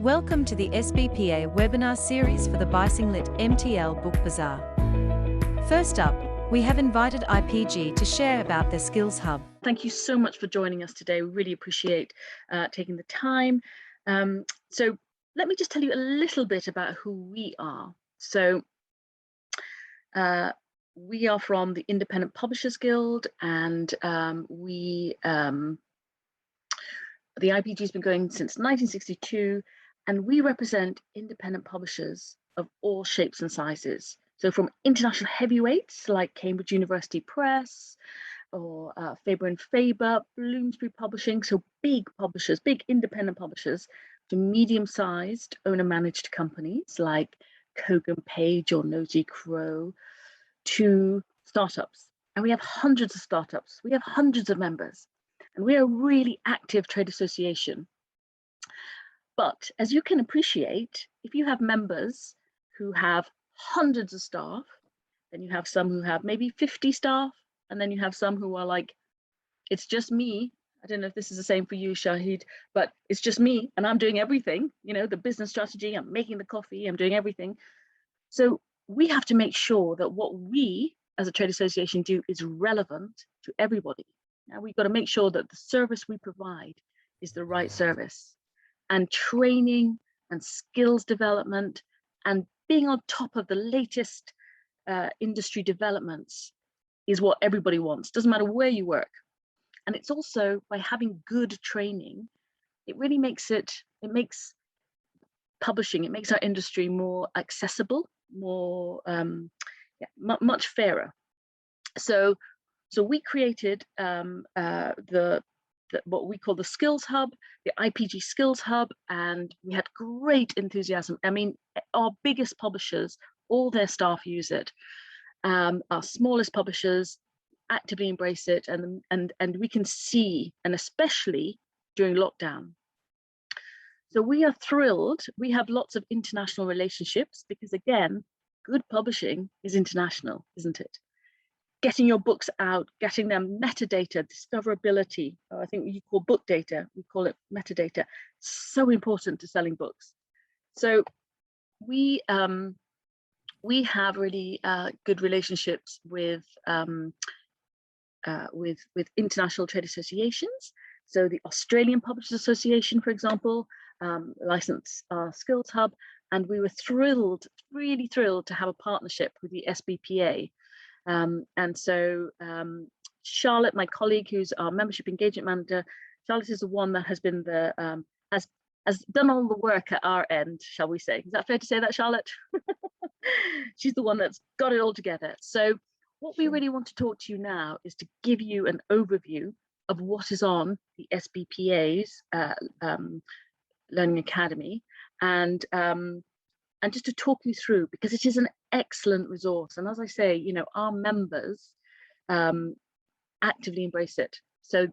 Welcome to the SBPA webinar series for the Buysinglit MTL Book Bazaar. First up, we have invited IPG to share about their Skills Hub. Thank you so much for joining us today. We really appreciate taking the time. So let me just tell you a little bit about who we are. So we are from the Independent Publishers Guild, and the IPG has been going since 1962, and we represent independent publishers of all shapes and sizes. So from international heavyweights like Cambridge University Press or Faber and Faber, Bloomsbury Publishing, so big publishers, big independent publishers, to medium-sized owner-managed companies like Kogan Page or Nosy Crow, to startups. And we have hundreds of startups. We have hundreds of members. And we are a really active trade association. But as you can appreciate, if you have members who have hundreds of staff, then you have some who have maybe 50 staff, and then you have some who are like, it's just me. I don't know if this is the same for you, Shahid, but it's just me and I'm doing everything, you know, the business strategy, I'm making the coffee, I'm doing everything. So we have to make sure that what we as a trade association do is relevant to everybody. Now we've got to make sure that the service we provide is the right service, and training and skills development and being on top of the latest industry developments is what everybody wants. Doesn't matter where you work. And it's also by having good training, it really makes publishing, it makes our industry more accessible, more much fairer. So we created what we call the Skills Hub, the IPG Skills Hub, and we had great enthusiasm. I mean, our biggest publishers, all their staff use it. Our smallest publishers actively embrace it, and we can see, and especially during lockdown. So we are thrilled. We have lots of international relationships because, again, good publishing is international, isn't it? Getting your books out, getting them metadata, discoverability, I think you call book data, we call it metadata, so important to selling books. So we have really good relationships with international trade associations. So the Australian Publishers Association, for example, licensed our Skills Hub, and we were thrilled, really thrilled to have a partnership with the SBPA. And so Charlotte, my colleague, who's our membership engagement manager, Charlotte is the one that has been has done all the work at our end, shall we say? Is that fair to say that, Charlotte? She's the one that's got it all together. So what we really want to talk to you now is to give you an overview of what is on the SBPA's Learning Academy, and just to talk you through, because it is an excellent resource. And as I say, you know, our members actively embrace it. So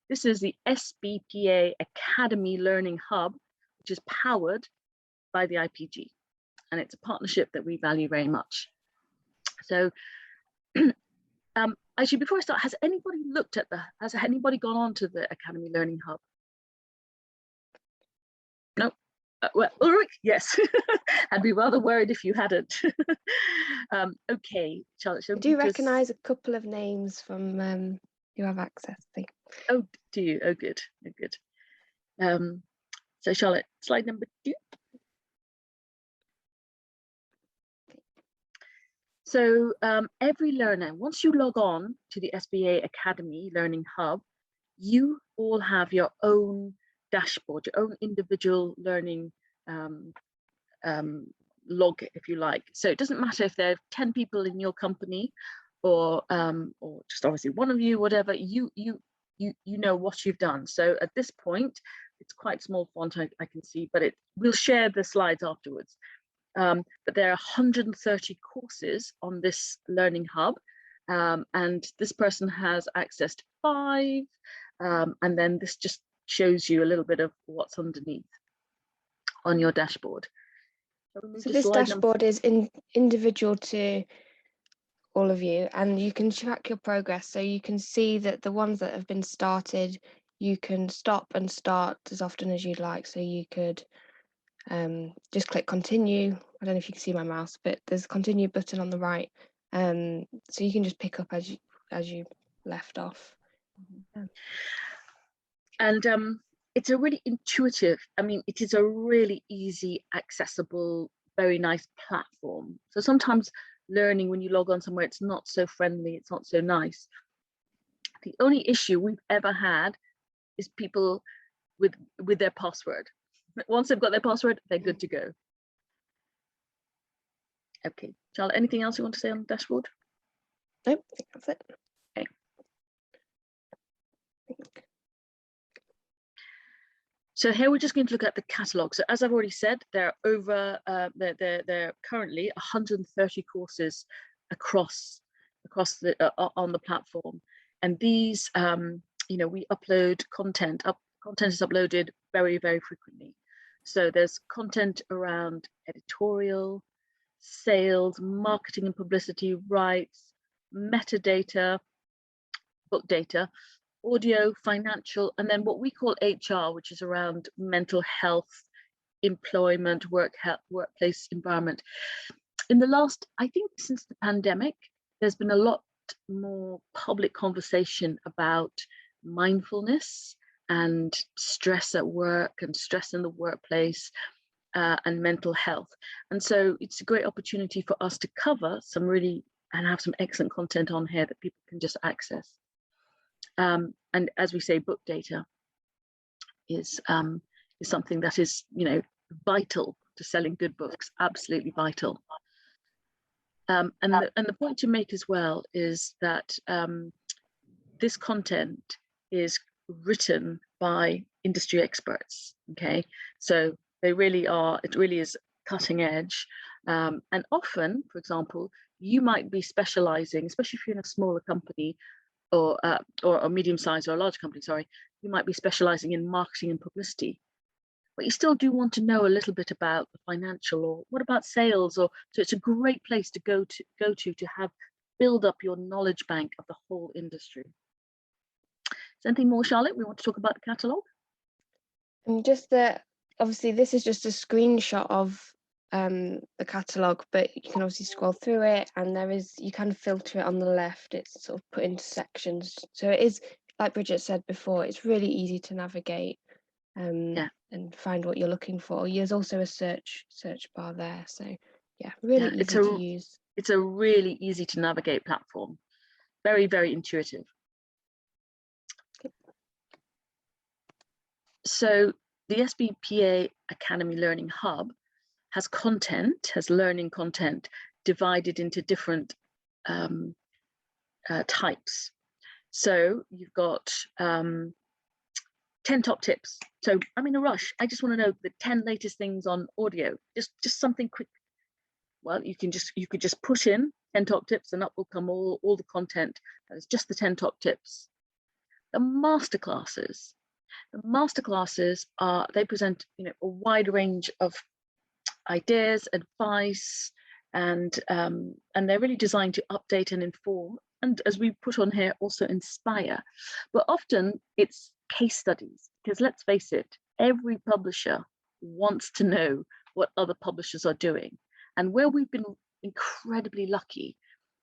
this is the SBPA Academy Learning Hub, which is powered by the IPG. And it's a partnership that we value very much. So actually, before I start, has anybody gone on to the Academy Learning Hub? No? Well, Ulrich, yes. I'd be rather worried if you hadn't. Okay, Charlotte. I do recognise a couple of names from who have access, I think. Oh, do you? Oh, good. Oh, good. So, Charlotte, slide number 2. So every learner, once you log on to the SBA Academy Learning Hub, you all have your own dashboard, your own individual learning log, if you like. So it doesn't matter if there are 10 people in your company or just obviously one of you, whatever, you know what you've done. So at this point, it's quite small font, I can see, but we'll share the slides afterwards. But there are 130 courses on this Learning Hub, and this person has access to 5, and then this just shows you a little bit of what's underneath on your dashboard. So this dashboard is individual to all of you, and you can track your progress. So you can see that the ones that have been started, you can stop and start as often as you'd like. So you could just click continue. I don't know if you can see my mouse, but there's a continue button on the right. So you can just pick up as you left off. And it's a really intuitive, it is a really easy, accessible, very nice platform. So sometimes learning, when you log on somewhere, it's not so friendly, it's not so nice. The only issue we've ever had is people with their password. Once they've got their password, they're good to go. Okay, Charlotte, anything else you want to say on the dashboard? Nope, I think that's it. Okay. So here we're just going to look at the catalogue. So as I've already said, there are over there are currently 130 courses across the on the platform, and these we upload content. Content is uploaded very, very frequently. So there's content around editorial, sales, marketing and publicity, rights, metadata, book data, audio, financial, and then what we call HR, which is around mental health, employment, workplace environment. In the last, I think since the pandemic, there's been a lot more public conversation about mindfulness and stress at work and stress in the workplace and mental health. And so it's a great opportunity for us to cover some really and have some excellent content on here that people can just access. And as we say, book data is something that is, vital to selling good books, absolutely vital. And the point to make as well is that this content is written by industry experts. Okay, so they really are. It really is cutting edge. And often, for example, you might be specializing, especially if you're in a smaller company or a medium sized or a large company, sorry, you might be specializing in marketing and publicity, but you still do want to know a little bit about the financial, or what about sales, or so it's a great place to go to have build up your knowledge bank of the whole industry. Is there anything more, Charlotte, we want to talk about the catalogue? Just that obviously this is just a screenshot of the catalogue, but you can obviously scroll through it, and you can filter it on the left. It's sort of put into sections, so it is, like Bridget said before, it's really easy to navigate and find what you're looking for. There's also a search bar there, so yeah, really easy to use. It's a really easy to navigate platform, very, very intuitive. Okay. So the SBPA Academy Learning Hub has learning content divided into different types. So you've got 10 top tips. So I'm in a rush. I just want to know the 10 latest things on audio. Just something quick. Well, you could just push in 10 top tips, and up will come all the content. It's just the 10 top tips. The masterclasses. The masterclasses they present a wide range of ideas, advice, and they're really designed to update and inform, and as we put on here, also inspire. But often it's case studies, because let's face it, every publisher wants to know what other publishers are doing. And where we've been incredibly lucky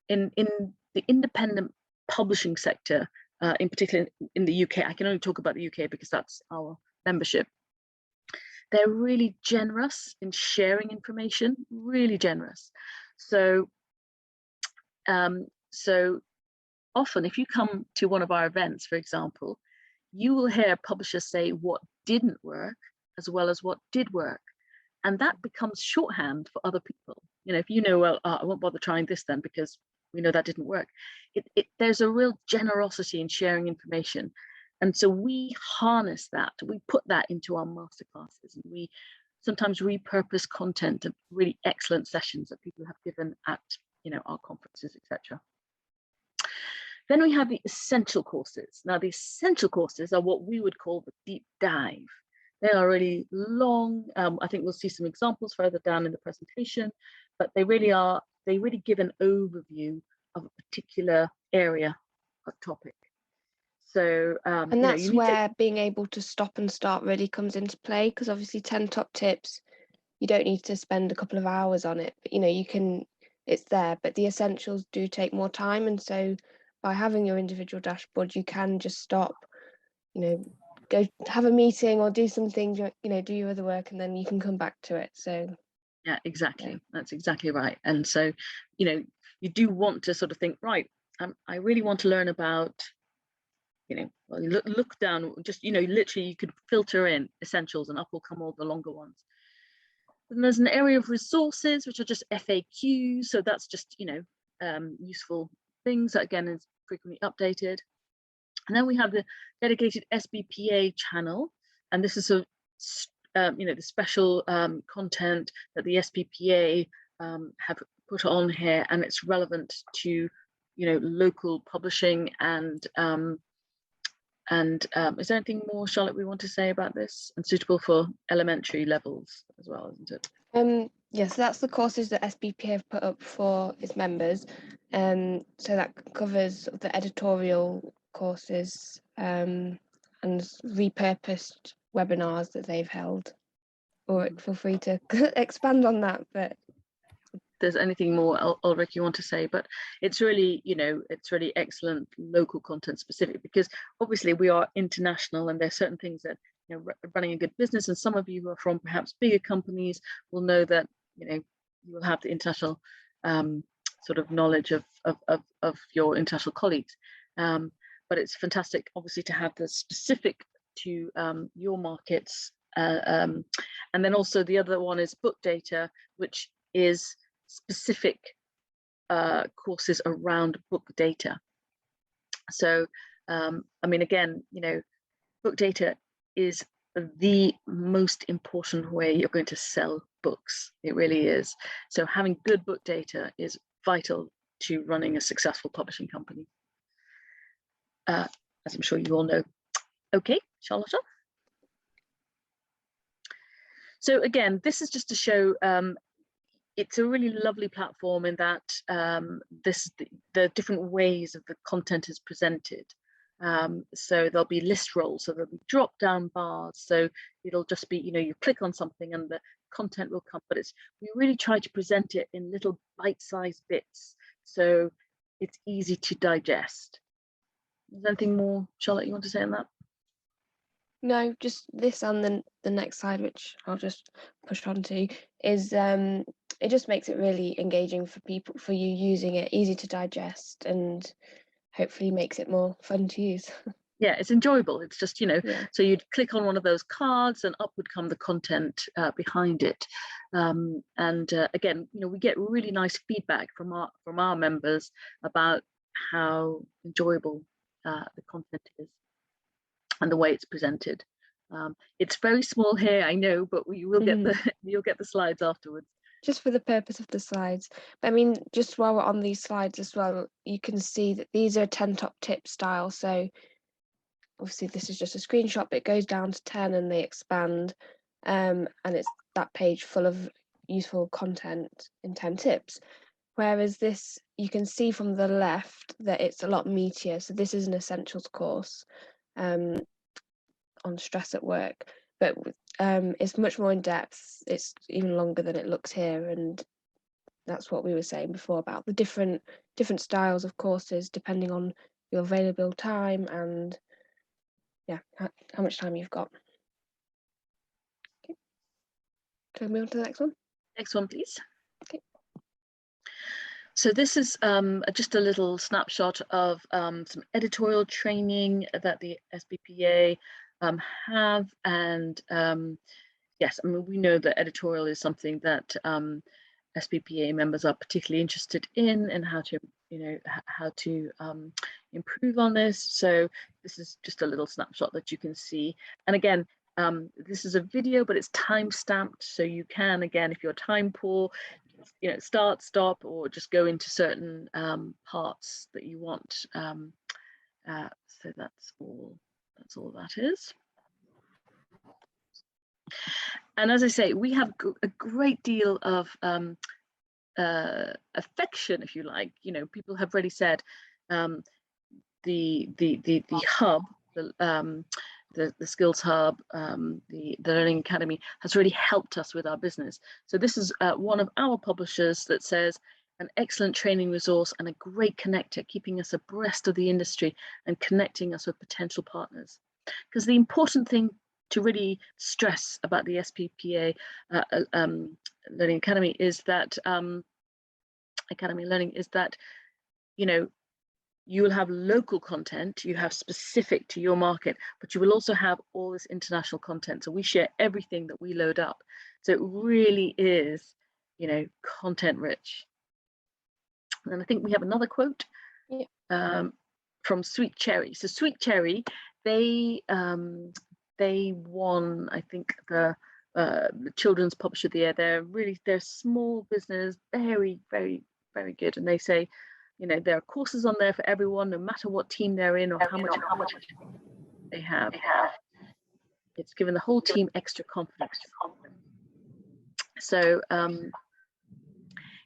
in the independent publishing sector, in particular in the UK, I can only talk about the UK because that's our membership. They're really generous in sharing information, really generous. So, so often if you come to one of our events, for example, you will hear publishers say what didn't work as well as what did work. And that becomes shorthand for other people. If well, I won't bother trying this then because we know that didn't work. There's a real generosity in sharing information. And so we harness that, we put that into our masterclasses, and we sometimes repurpose content of really excellent sessions that people have given at our conferences, etc. Then we have the essential courses. Now, the essential courses are what we would call the deep dive. They are really long. I think we'll see some examples further down in the presentation, but they really give an overview of a particular area or topic. So, and that's where being able to stop and start really comes into play, because obviously 10 top tips you don't need to spend a couple of hours on it, but you know, you can, it's there, but the essentials do take more time. And so by having your individual dashboard, you can just stop, you know, go have a meeting or do something, you know, do your other work, and then you can come back to it. So yeah, exactly. yeah. That's exactly right. And so, you know, you do want to sort of think, right, I really want to learn about, you know, well, look down, just, you know, literally you could filter in essentials and up will come all the longer ones. And there's an area of resources, which are just FAQs. So that's just, you know, useful things that again is frequently updated. And then we have the dedicated SBPA channel. And this is a, you know, the special content that the SBPA have put on here, and it's relevant to, you know, local publishing. And is there anything more, Charlotte, we want to say about this? And suitable for elementary levels as well, isn't it? Yes, so that's the courses that SBPA have put up for its members. So that covers the editorial courses and repurposed webinars that they've held. Or feel free to expand on that, but there's anything more, Ulrich, you want to say? But it's really, you know, it's really excellent local content specific, because obviously we are international, and there's certain things that, you know, running a good business, and some of you who are from perhaps bigger companies will know that, you know, you will have the international sort of knowledge of your international colleagues. But it's fantastic, obviously, to have the specific to your markets. And then also the other one is book data, which is specific courses around book data. So, I mean, again, you know, book data is the most important way you're going to sell books. It really is. So having good book data is vital to running a successful publishing company, as I'm sure you all know. Okay, Charlotte. So again, this is just to show it's a really lovely platform in that the different ways of the content is presented. So there'll be list roles, so there'll be drop down bars. So it'll just be, you know, you click on something and the content will come, but we really try to present it in little bite-sized bits, so it's easy to digest. Is there anything more, Charlotte, you want to say on that? No, just this on the next slide, which I'll just push on to, is it just makes it really engaging for people, for you using it, easy to digest, and hopefully makes it more fun to use. Yeah, it's enjoyable. It's just, you know, yeah. So you'd click on one of those cards and up would come the content behind it. Again, you know, we get really nice feedback from our members about how enjoyable the content is and the way it's presented. It's very small here, I know, but we will get you'll get the slides afterwards. Just for the purpose of the slides. But I mean, just while we're on these slides as well, you can see that these are 10 top tip style. So obviously this is just a screenshot, but it goes down to 10 and they expand. And it's that page full of useful content in 10 tips. Whereas this, you can see from the left that it's a lot meatier. So this is an essentials course on stress at work, but it's much more in depth. It's even longer than it looks here, and that's what we were saying before about the different styles of courses depending on your available time and yeah, how much time you've got. Okay, can we move on to the next one? Next one, please. Okay. So this is just a little snapshot of some editorial training that the SBPA have, and yes, I mean, we know that editorial is something that SBPA members are particularly interested in, and how to, you know, how to improve on this. So this is just a little snapshot that you can see. And again, this is a video, but it's time stamped, so you can, again, if you're time poor, you know, start, stop, or just go into certain parts that you want. So that's all that is. And as I say, we have a great deal of affection, if you like. You know, people have already said the hub, the Skills Hub, the Learning Academy has really helped us with our business. So this is one of our publishers that says an excellent training resource and a great connector, keeping us abreast of the industry and connecting us with potential partners. Because the important thing to really stress about the SBPA Learning Academy is that Academy Learning is that, you know, you will have local content, you have specific to your market, but you will also have all this international content. So we share everything that we load up. So it really is, you know, content rich. And I think we have another quote from Sweet Cherry. So Sweet Cherry, they won, I think, the Children's Publisher of the Year. They're small business, very, very, very good. And they say, you know, there are courses on there for everyone, no matter what team they're in or how much they have. It's given the whole team extra confidence. So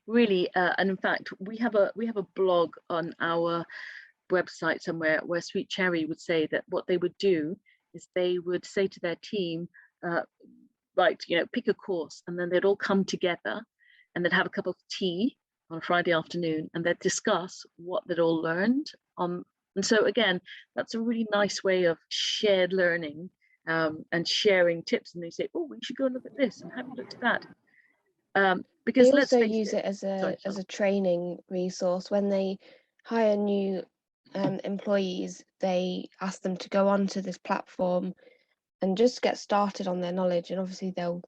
really, and in fact, we have a blog on our website somewhere where Sweet Cherry would say that what they would do is they would say to their team, right, you know, pick a course, and then they'd all come together and they'd have a cup of tea on a Friday afternoon, and they'd discuss what they'd all learned. And so again, that's a really nice way of shared learning and sharing tips. And they say, oh, we should go and look at this, and have you looked at that? Because they also use it as a training resource. When they hire new employees, they ask them to go onto this platform and just get started on their knowledge, and obviously they'll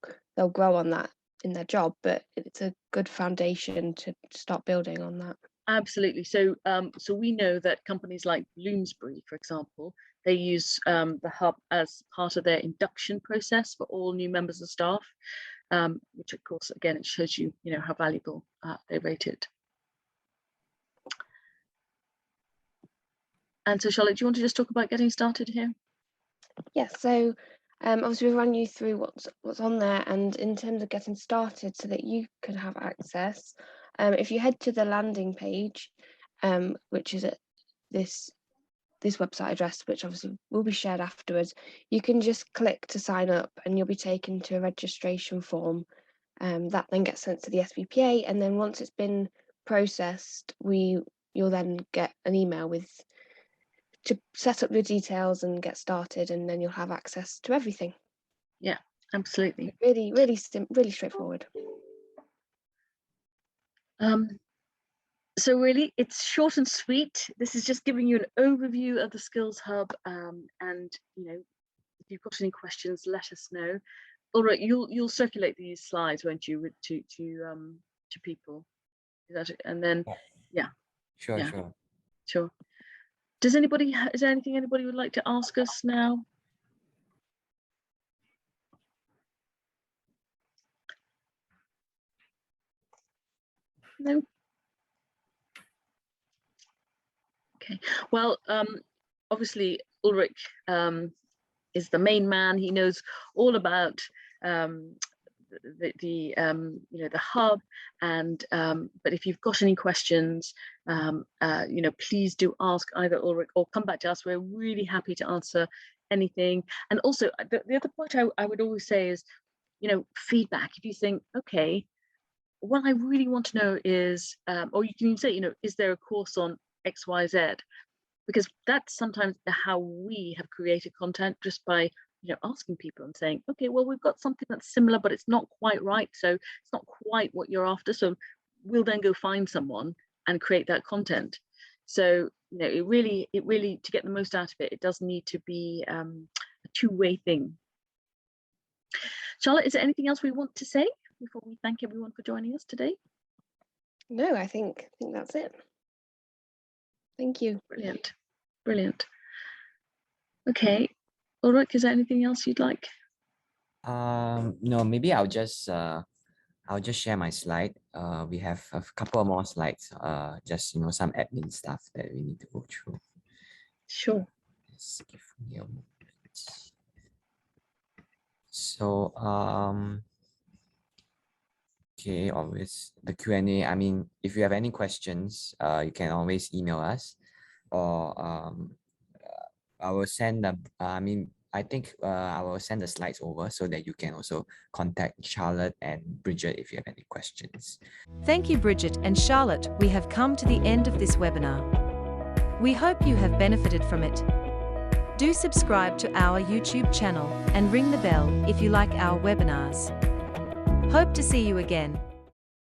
grow on that in their job, but it's a good foundation to start building on that. Absolutely. So so we know that companies like Bloomsbury, for example, they use the hub as part of their induction process for all new members of staff, which of course, again, it shows you, you know, how valuable they rate it. And so Charlotte, do you want to just talk about getting started here? Yes, so obviously we've run you through what's on there, and in terms of getting started so that you could have access, if you head to the landing page, which is at this website address, which obviously will be shared afterwards, you can just click to sign up and you'll be taken to a registration form that then gets sent to the SBPA, and then once it's been processed, you'll then get an email to set up your details and get started, and then you'll have access to everything. Yeah, absolutely. Really straightforward. So really, it's short and sweet. This is just giving you an overview of the Skills Hub, and you know, if you've got any questions, let us know. All right, you'll circulate these slides, won't you, to people? And then, yeah. Sure. Is there anything anybody would like to ask us now? No. Okay. Well, obviously Ulrich is the main man. He knows all about the hub, and but if you've got any questions, you know, please do ask either Ulrich or come back to us. We're really happy to answer anything. And also the other point I would always say is, you know, feedback. If you think, okay, what I really want to know is, or you can say, you know, is there a course on XYZ? Because that's sometimes how we have created content, just by, you know, asking people and saying, okay, well, we've got something that's similar, but it's not quite right. So it's not quite what you're after. So we'll then go find someone and create that content. So, you know, it really, to get the most out of it, it does need to be a two-way thing. Charlotte, is there anything else we want to say before we thank everyone for joining us today? No, I think that's it. Thank you. Brilliant. Okay. Ulrich, is there anything else you'd like? No, maybe I'll just share my slide. We have a couple more slides. Just, you know, some admin stuff that we need to go through. Sure. Just give me a moment. So okay, always the Q&A. I mean, if you have any questions, you can always email us, or I will send them. I mean, I think I will send the slides over so that you can also contact Charlotte and Bridget if you have any questions. Thank you, Bridget and Charlotte. We have come to the end of this webinar. We hope you have benefited from it. Do subscribe to our YouTube channel and ring the bell if you like our webinars. Hope to see you again.